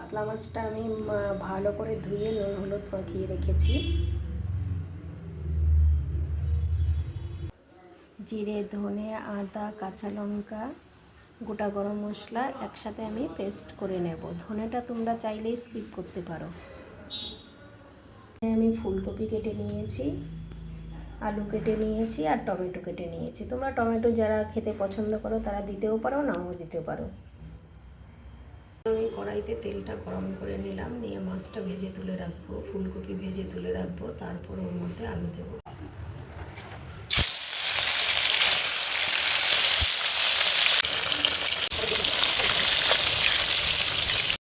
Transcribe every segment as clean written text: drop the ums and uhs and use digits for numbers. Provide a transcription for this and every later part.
কাতলা মাছটা আমি ভালো করে ধুয়ে নুন হলুদ মাখিয়ে রেখেছি। জিরে, ধনে, আদা, কাঁচা লঙ্কা, গোটা গরম মশলা একসাথে আমি পেস্ট করে নেব। ধনেটা তোমরা চাইলেই স্কিপ করতে পারো। আমি ফুলকপি কেটে নিয়েছি, আলু কেটে নিয়েছি আর টমেটো কেটে নিয়েছি। তোমরা টমেটো যারা খেতে পছন্দ করো তারা দিতেও পারো, নাও দিতে পারো। আমি কড়াইতে তেলটা গরম করে নিলাম, নিয়ে মাছটা ভেজে তুলে রাখবো, ফুলকপি ভেজে তুলে রাখবো, তারপর ওর মধ্যে আলু দেবো।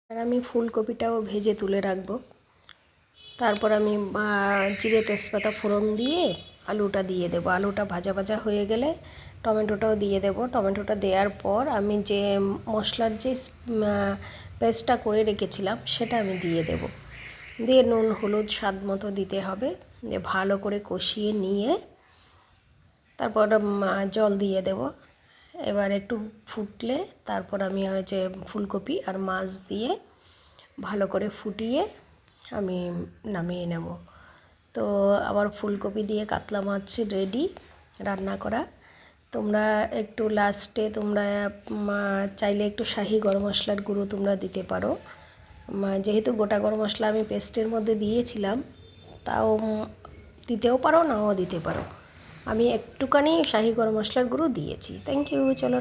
আর আমি ফুলকপিটাও ভেজে তুলে রাখবো। তারপর আমি জিরে তেজপাতা ফোড়ন দিয়ে আলুটা দিয়ে দেবো। আলুটা ভাজা ভাজা হয়ে গেলে টমেটোটাও দিয়ে দেবো। টমেটোটা দেওয়ার পর আমি যে মশলার যে পেস্টটা করে রেখেছিলাম সেটা আমি দিয়ে দেব। দিয়ে নুন হলুদ স্বাদ মতো দিতে হবে। দিয়ে ভালো করে কষিয়ে নিয়ে তারপর জল দিয়ে দেব। এবার একটু ফুটলে তারপর আমি যে ফুলকপি আর মাছ দিয়ে ভালো করে ফুটিয়ে আমি নামিয়ে নেব। তো আবার ফুলকপি দিয়ে কাতলা মাছ রেডি রান্না করা। তোমরা একটু লাস্টে তোমরা চাইলে একটু শাহি গরম মশলার গুঁড়ো তোমরা দিতে পারো। যেহেতু গোটা গরম মশলা আমি পেস্টের মধ্যে দিয়েছিলাম, তাও দিতেও পারো, নাও দিতে পারো। আমি একটুখানি শাহি গরম মশলার গুঁড়ো দিয়েছি। Thank you. চলো।